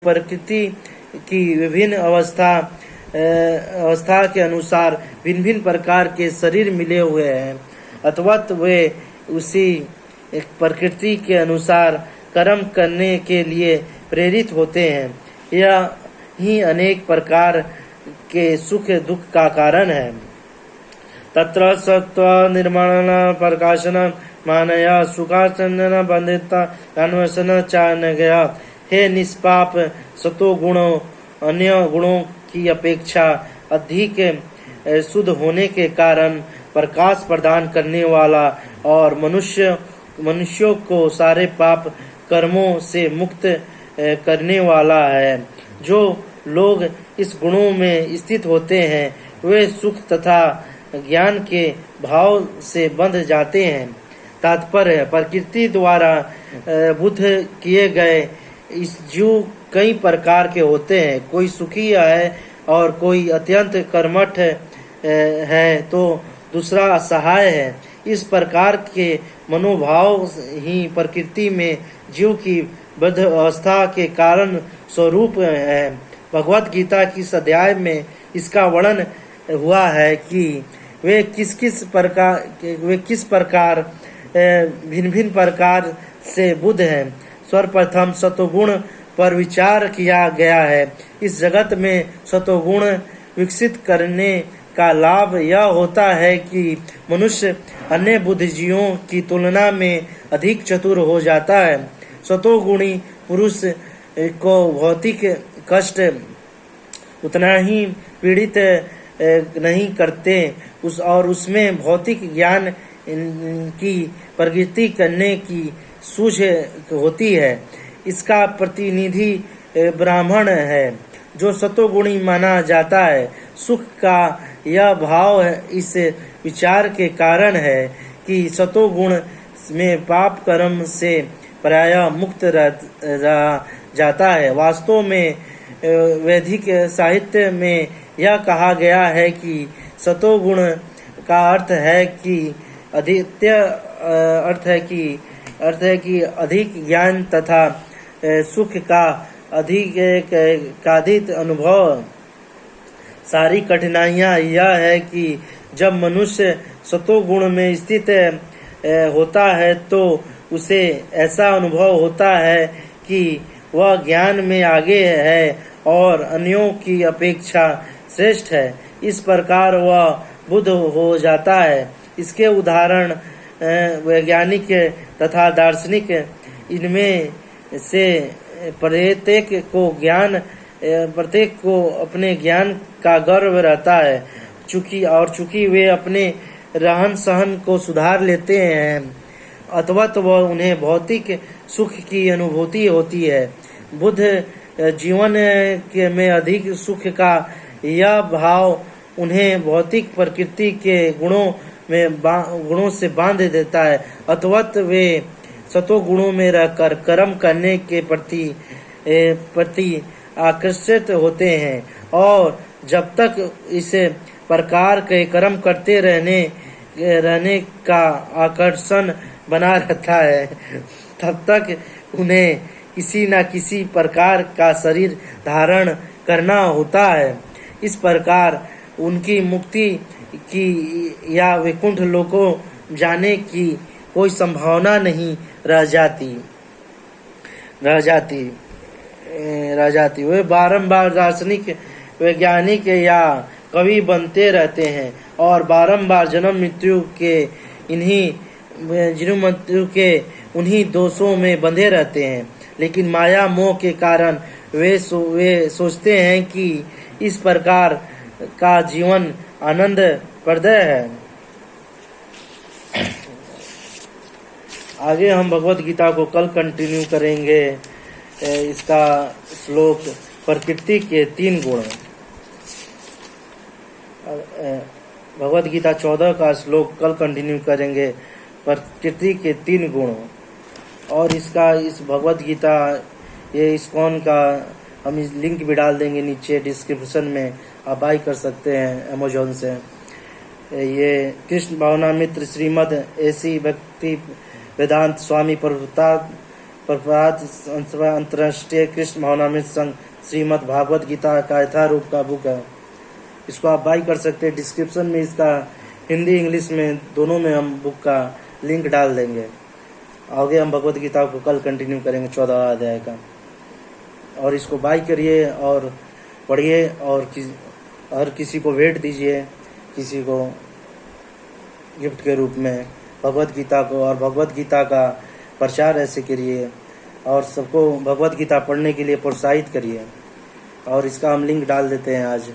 प्रकृति की विभिन्न अवस्था के अनुसार भिन्न भिन्न प्रकार के शरीर मिले हुए हैं, अथवा वे उसी प्रकृति के अनुसार कर्म करने के लिए प्रेरित होते हैं। यह ही अनेक प्रकार के सुख दुख का कारण है। तत्र सत्व निर्माण प्रकाशन मानया सुखाचंदन बंधिता अन्वेषण चान गया। हे निष्पाप सतो गुणों अन्य गुणों की अपेक्षा अधिक शुद्ध होने के कारण प्रकाश प्रदान करने वाला और मनुष्यों को सारे पाप कर्मों से मुक्त करने वाला है। जो लोग इस गुणों में स्थित होते हैं वे सुख तथा ज्ञान के भाव से बंध जाते हैं। तात्पर्य, प्रकृति द्वारा बुद्ध किए गए इस जीव कई प्रकार के होते हैं। कोई सुखी है और कोई अत्यंत कर्मठ है तो दूसरा असहाय है। इस प्रकार के मनोभाव ही प्रकृति में जीव की बद्ध अवस्था के कारण स्वरूप है। भगवत गीता की इस अध्याय में इसका वर्णन हुआ है कि वे किस प्रकार भिन्न भिन्न प्रकार से बुद्ध हैं। सर्वप्रथम सतोगुण पर विचार किया गया है। इस जगत में सतोगुण विकसित करने का लाभ यह होता है कि मनुष्य अन्य बुद्धिजीवियों की तुलना में अधिक चतुर हो जाता है। सतोगुणी पुरुष को भौतिक कष्ट उतना ही पीड़ित नहीं करते और उसमें भौतिक ज्ञान की प्रगति करने की सूझ होती है। इसका प्रतिनिधि ब्राह्मण है जो सतोगुणी माना जाता है। सुख का यह भाव इस विचार के कारण है कि सतोगुण में पाप कर्म से प्रायः मुक्त रह जाता है। वास्तव में वैदिक साहित्य में यह कहा गया है कि सतोगुण का अर्थ है कि अधिक ज्ञान तथा सुख का अधिक अनुभव। सारी कठिनाइयाँ यह है कि जब मनुष्य सतोगुण में स्थित होता है तो उसे ऐसा अनुभव होता है कि वह ज्ञान में आगे है और अन्यों की अपेक्षा श्रेष्ठ है। इस प्रकार वह बुद्ध हो जाता है। इसके उदाहरण वैज्ञानिक तथा दार्शनिक, इनमें से प्रत्येक को अपने ज्ञान का गर्व रहता है। चूंकि वे अपने रहन सहन को सुधार लेते हैं अथवा तो वह उन्हें भौतिक सुख की अनुभूति होती है। बुद्ध जीवन में अधिक सुख का यह भाव उन्हें भौतिक प्रकृति के गुणों से बांध देता है। अथवा वे सतोगुणों में रहकर कर्म करने के प्रति आकर्षित होते हैं और जब तक इस प्रकार के कर्म करते रहने का आकर्षण बना रहता है तब तक उन्हें किसी न किसी प्रकार का शरीर धारण करना होता है। इस प्रकार उनकी मुक्ति की या वैकुंठ लोकों जाने की कोई संभावना नहीं रह जाती। वे बारंबार दार्शनिक, वैज्ञानिक या कवि बनते रहते हैं और बारंबार जन्म मृत्यु के उन्हीं दोषों में बंधे रहते हैं। लेकिन माया मोह के कारण वे सोचते हैं कि इस प्रकार का जीवन आनंदप्रद है। आगे हम भगवत गीता को कल कंटिन्यू करेंगे। इसका श्लोक प्रकृति के 3 गुण। भगवत गीता 14 का श्लोक कल कंटिन्यू करेंगे, प्रकृति के 3 गुण। और इस भगवत गीता ये इस्कॉन का हम इस लिंक भी डाल देंगे नीचे डिस्क्रिप्शन में, आप बाई कर सकते हैं अमेजोन से। ये कृष्ण भावना मित्र श्रीमद ऐसी भक्ति वेदांत स्वामी प्रभात अंतर्राष्ट्रीय कृष्ण भावनामृत संघ श्रीमद् भागवत गीता का यथारूप का बुक है। इसको आप बाई कर सकते हैं। डिस्क्रिप्शन में इसका हिंदी इंग्लिश में दोनों में हम बुक का लिंक डाल देंगे। आगे हम भगवत गीता को कल कंटिन्यू करेंगे 14वां अध्याय का। और इसको बाई करिए और पढ़िए और किसी को भेंट दीजिए, किसी को गिफ्ट के रूप में भगवत गीता को, और भगवत गीता का प्रचार ऐसे करिए और सबको भगवत गीता पढ़ने के लिए प्रोत्साहित करिए। और इसका हम लिंक डाल देते हैं आज।